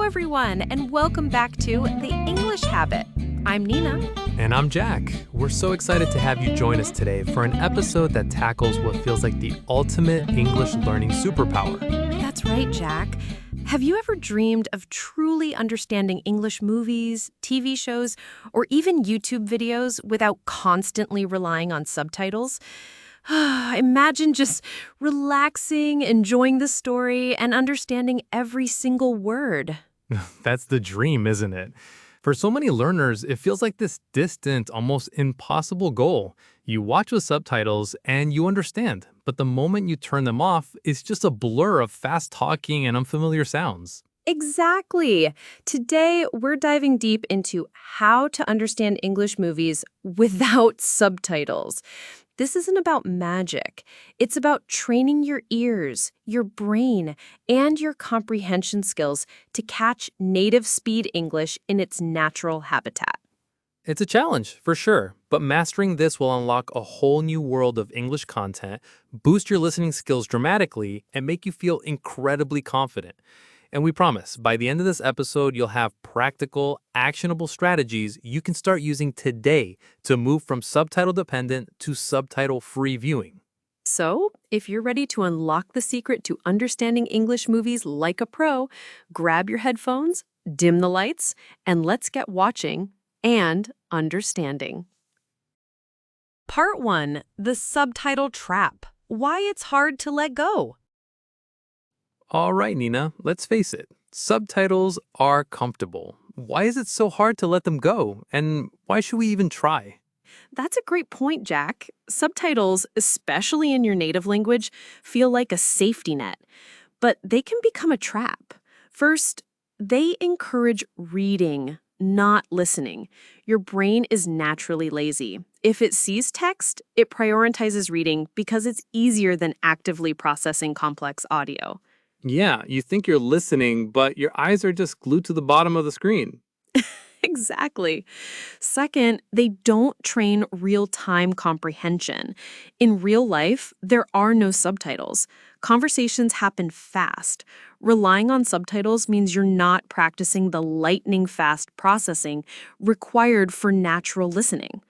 everyone, and welcome back to The English Habit. I'm Nina. And I'm Jack. We're so excited to have you join us today for an episode that tackles what feels like the ultimate English learning superpower. That's right, Jack. Have you ever dreamed of truly understanding English movies, TV shows, or even YouTube videos without constantly relying on subtitles? Imagine just relaxing, enjoying the story, and understanding every single word. That's the dream, isn't it? For so many learners, it feels like this distant, almost impossible goal. You watch with subtitles and you understand, but the moment you turn them off, it's just a blur of fast talking and unfamiliar sounds. Exactly. Today, we're diving deep into how to understand English movies without subtitles. This isn't about magic. It's about training your ears, your brain, and your comprehension skills to catch native speed English in its natural habitat. It's a challenge, for sure, but mastering this will unlock a whole new world of English content, boost your listening skills dramatically, and make you feel incredibly confident. And we promise, by the end of this episode, you'll have practical, actionable strategies you can start using today to move from subtitle-dependent to subtitle-free viewing. So, if you're ready to unlock the secret to understanding English movies like a pro, grab your headphones, dim the lights, and let's get watching and understanding. Part 1. The Subtitle Trap. Why it's hard to let go. All right, Nina, let's face it. Subtitles are comfortable. Why is it so hard to let them go? And why should we even try? That's a great point, Jack. Subtitles, especially in your native language, feel like a safety net, but they can become a trap. First, they encourage reading, not listening. Your brain is naturally lazy. If it sees text, it prioritizes reading because it's easier than actively processing complex audio. Yeah, you think you're listening, but your eyes are just glued to the bottom of the screen. Exactly. Second, they don't train real-time comprehension. In real life, there are no subtitles. Conversations happen fast. Relying on subtitles means you're not practicing the lightning-fast processing required for natural listening.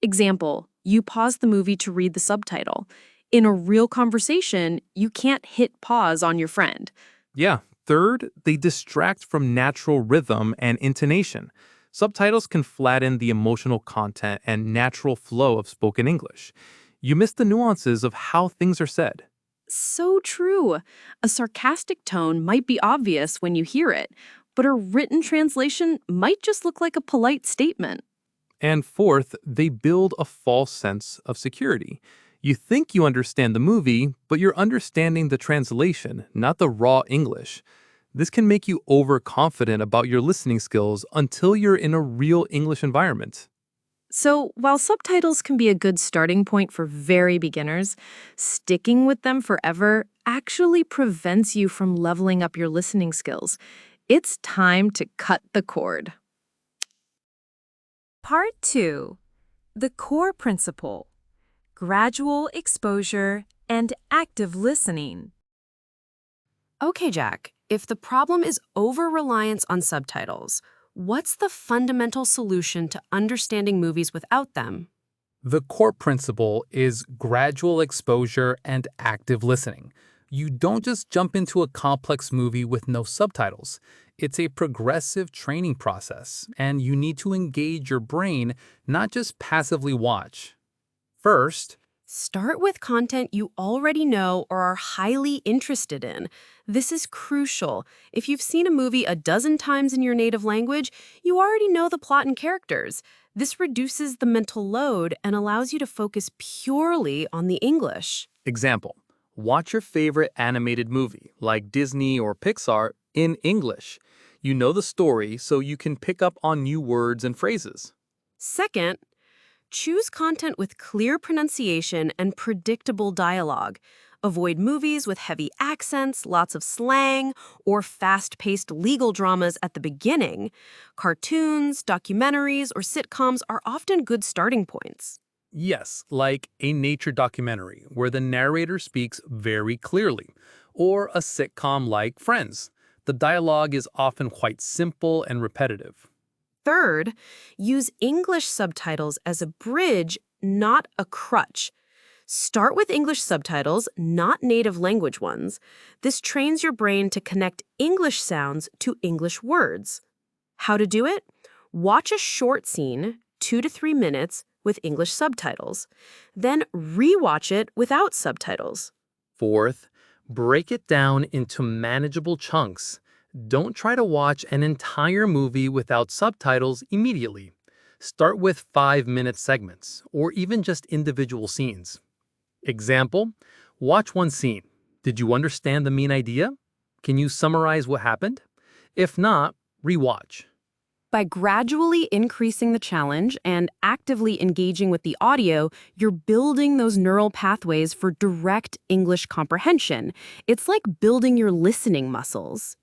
Example, you pause the movie to read the subtitle. In a real conversation, you can't hit pause on your friend. Yeah. Third, they distract from natural rhythm and intonation. Subtitles can flatten the emotional content and natural flow of spoken English. You miss the nuances of how things are said. So true. A sarcastic tone might be obvious when you hear it, but a written translation might just look like a polite statement. And fourth, they build a false sense of security. You think you understand the movie, but you're understanding the translation, not the raw English. This can make you overconfident about your listening skills until you're in a real English environment. So, while subtitles can be a good starting point for very beginners, sticking with them forever actually prevents you from leveling up your listening skills. It's time to cut the cord. Part 2. The core principle. Gradual exposure and active listening. Okay, Jack, if the problem is over-reliance on subtitles, what's the fundamental solution to understanding movies without them? The core principle is gradual exposure and active listening. You don't just jump into a complex movie with no subtitles. It's a progressive training process, and you need to engage your brain, not just passively watch. First, start with content you already know or are highly interested in. This is crucial. If you've seen a movie a dozen times in your native language, you already know the plot and characters. This reduces the mental load and allows you to focus purely on the English. example, watch your favorite animated movie, like Disney or Pixar, in English. You know the story, so you can pick up on new words and phrases. Second, choose content with clear pronunciation and predictable dialogue. Avoid movies with heavy accents, lots of slang, or fast-paced legal dramas at the beginning. Cartoons, documentaries, or sitcoms are often good starting points. Yes, like a nature documentary where the narrator speaks very clearly, or a sitcom like Friends. The dialogue is often quite simple and repetitive. Third, use English subtitles as a bridge, not a crutch. Start with English subtitles, not native language ones. This trains your brain to connect English sounds to English words. How to do it? Watch a short scene, 2 to 3 minutes, with English subtitles. Then rewatch it without subtitles. Fourth, break it down into manageable chunks. Don't try to watch an entire movie without subtitles immediately. Start with 5-minute segments, or even just individual scenes. Example, watch one scene. Did you understand the main idea? Can you summarize what happened? If not, rewatch. By gradually increasing the challenge and actively engaging with the audio, you're building those neural pathways for direct English comprehension. It's like building your listening muscles.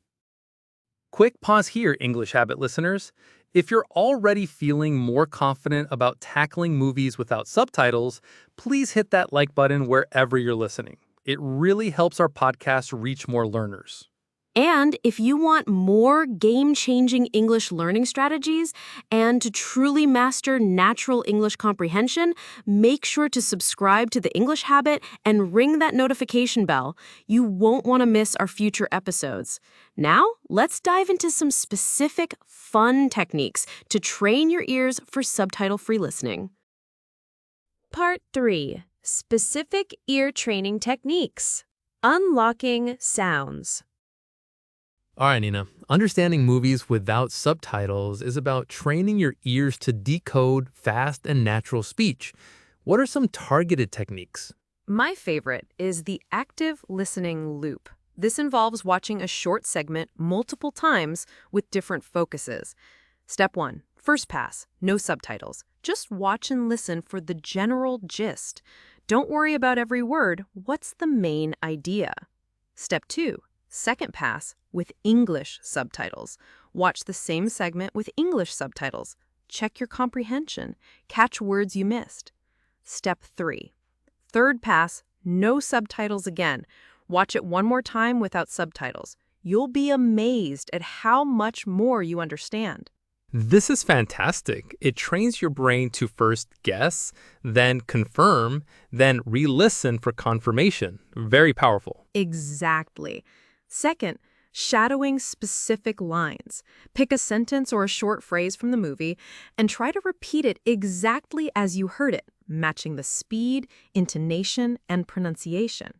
Quick pause here, English Habit listeners. If you're already feeling more confident about tackling movies without subtitles, please hit that like button wherever you're listening. It really helps our podcast reach more learners. And if you want more game-changing English learning strategies and to truly master natural English comprehension, make sure to subscribe to The English Habit and ring that notification bell. You won't want to miss our future episodes. Now, let's dive into some specific, fun techniques to train your ears for subtitle-free listening. Part 3. Specific ear training techniques. Unlocking sounds. All right, Nina. Understanding movies without subtitles is about training your ears to decode fast and natural speech. What are some targeted techniques? My favorite is the active listening loop. This involves watching a short segment multiple times with different focuses. Step 1. First pass, no subtitles. Just watch and listen for the general gist. Don't worry about every word. What's the main idea? Step 2. Second pass with English subtitles. Watch the same segment with English subtitles. Check your comprehension. Catch words you missed. Step 3. Third pass, no subtitles again. Watch it one more time without subtitles. You'll be amazed at how much more you understand. This is fantastic. It trains your brain to first guess, then confirm, then re-listen for confirmation. Very powerful. Exactly. Second, shadowing specific lines. Pick a sentence or a short phrase from the movie and try to repeat it exactly as you heard it, matching the speed, intonation, and pronunciation.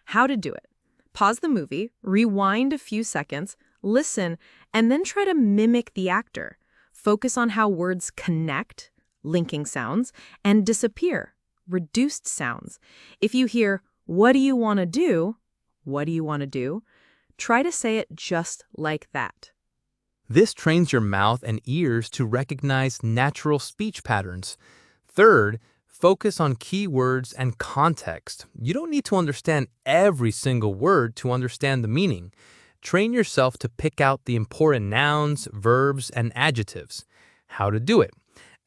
How to do it. Pause the movie, rewind a few seconds, listen, and then try to mimic the actor. Focus on how words connect, linking sounds, and disappear, reduced sounds. If you hear, "What do you want to do?" "What do you want to do?" Try to say it just like that. This trains your mouth and ears to recognize natural speech patterns. Third, focus on keywords and context. You don't need to understand every single word to understand the meaning. Train yourself to pick out the important nouns, verbs, and adjectives. How to do it.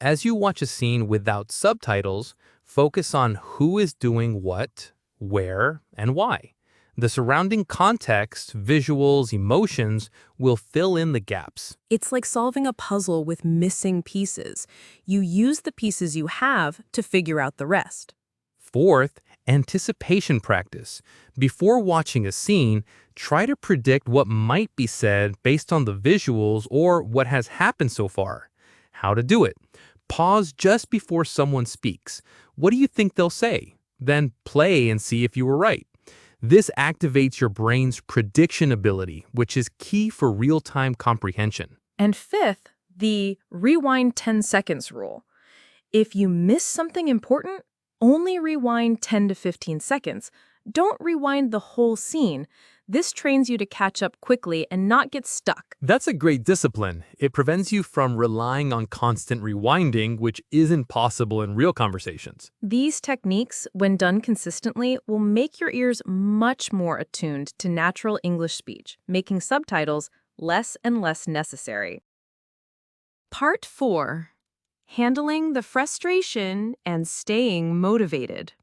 As you watch a scene without subtitles, focus on who is doing what, where, and why. The surrounding context, visuals, emotions will fill in the gaps. It's like solving a puzzle with missing pieces. You use the pieces you have to figure out the rest. Fourth, anticipation practice. Before watching a scene, try to predict what might be said based on the visuals or what has happened so far. How to do it. Pause just before someone speaks. What do you think they'll say? Then play and see if you were right. This activates your brain's prediction ability, which is key for real-time comprehension. And fifth, the rewind 10 seconds rule. If you miss something important, only rewind 10 to 15 seconds. Don't rewind the whole scene. This trains you to catch up quickly and not get stuck. That's a great discipline. It prevents you from relying on constant rewinding, which isn't possible in real conversations. These techniques, when done consistently, will make your ears much more attuned to natural English speech, making subtitles less and less necessary. Part 4. Handling the frustration and staying motivated.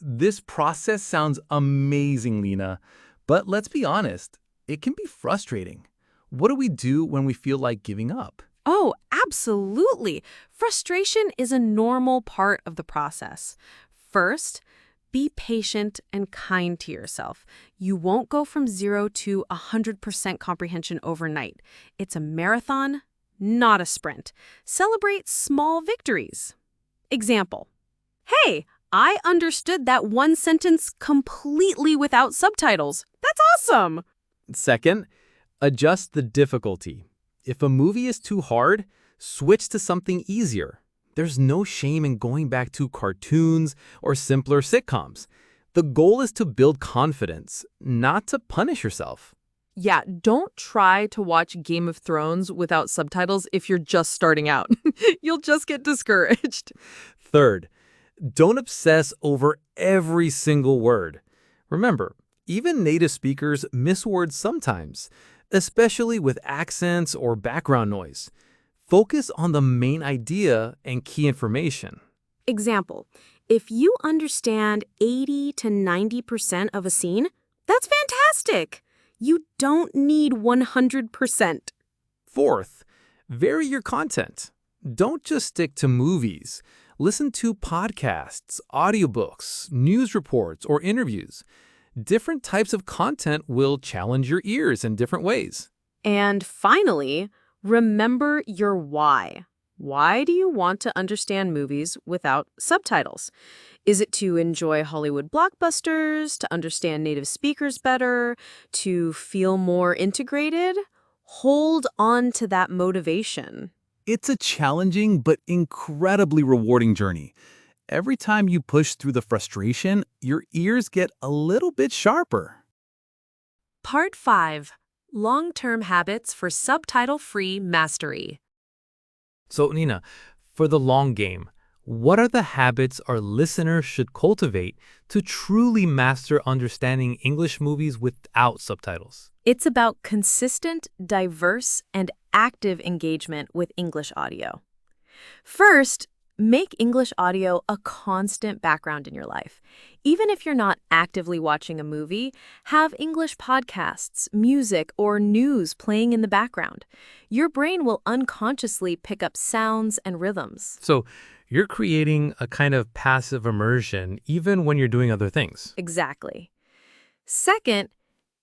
This process sounds amazing, Lena. But let's be honest, it can be frustrating. What do we do when we feel like giving up? Oh, absolutely. Frustration is a normal part of the process. First, be patient and kind to yourself. You won't go from 0 to 100% comprehension overnight. It's a marathon, not a sprint. Celebrate small victories. Example. Hey, I understood that one sentence completely without subtitles. That's awesome! Second, adjust the difficulty. If a movie is too hard, switch to something easier. There's no shame in going back to cartoons or simpler sitcoms. The goal is to build confidence, not to punish yourself. Yeah, don't try to watch Game of Thrones without subtitles if you're just starting out. You'll just get discouraged. Third, don't obsess over every single word. Remember, even native speakers miss words sometimes, especially with accents or background noise. Focus on the main idea and key information. Example, if you understand 80 to 90% of a scene, that's fantastic. You don't need 100%. Fourth, vary your content. Don't just stick to movies. Listen to podcasts, audiobooks, news reports, or interviews. Different types of content will challenge your ears in different ways. And finally, remember your why. Why do you want to understand movies without subtitles? Is it to enjoy Hollywood blockbusters, to understand native speakers better, to feel more integrated? Hold on to that motivation. It's a challenging but incredibly rewarding journey. Every time you push through the frustration, your ears get a little bit sharper. Part 5. Long-term habits for subtitle-free mastery. So, Nina, for the long game, what are the habits our listeners should cultivate to truly master understanding English movies without subtitles? It's about consistent, diverse, and active engagement with English audio. First, make English audio a constant background in your life. Even if you're not actively watching a movie, have English podcasts, music, or news playing in the background. Your brain will unconsciously pick up sounds and rhythms. So, you're creating a kind of passive immersion even when you're doing other things. Exactly. Second,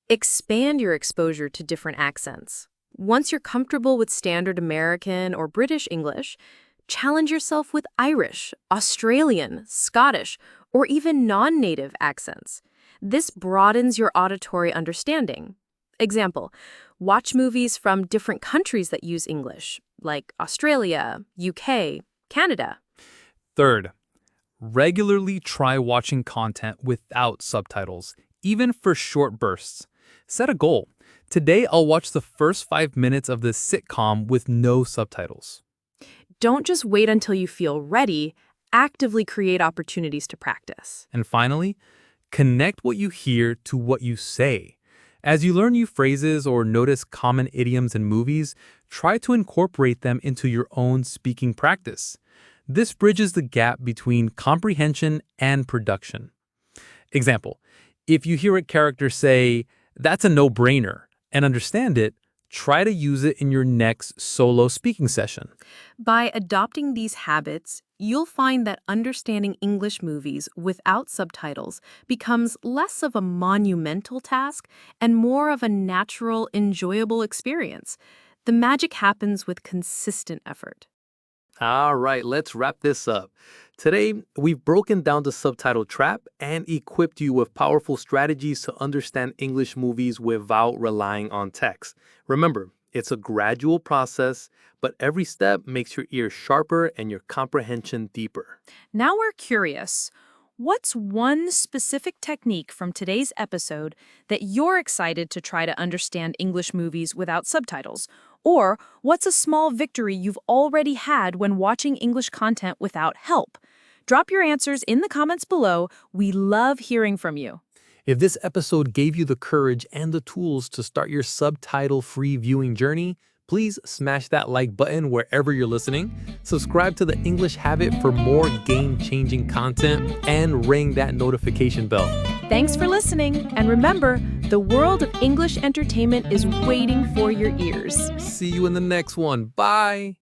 expand your exposure to different accents. Once you're comfortable with standard American or British English, challenge yourself with Irish, Australian, Scottish, or even non-native accents. This broadens your auditory understanding. Example, watch movies from different countries that use English, like Australia, UK, Canada. Third, regularly try watching content without subtitles, even for short bursts. Set a goal. Today, I'll watch the first 5 minutes of this sitcom with no subtitles. Don't just wait until you feel ready. Actively create opportunities to practice. And finally, connect what you hear to what you say. As you learn new phrases or notice common idioms in movies, try to incorporate them into your own speaking practice. This bridges the gap between comprehension and production. Example, if you hear a character say, "That's a no-brainer," and understand it, try to use it in your next solo speaking session. By adopting these habits, you'll find that understanding English movies without subtitles becomes less of a monumental task and more of a natural, enjoyable experience. The magic happens with consistent effort. All right, let's wrap this up. Today, we've broken down the subtitle trap and equipped you with powerful strategies to understand English movies without relying on text. Remember, it's a gradual process, but every step makes your ears sharper and your comprehension deeper. Now we're curious. What's one specific technique from today's episode that you're excited to try to understand English movies without subtitles? Or what's a small victory you've already had when watching English content without help? Drop your answers in the comments below. We love hearing from you. If this episode gave you the courage and the tools to start your subtitle-free viewing journey, please smash that like button wherever you're listening, subscribe to The English Habit for more game-changing content, and ring that notification bell. Thanks for listening, and remember, The world of English entertainment is waiting for your ears. See you in the next one. Bye.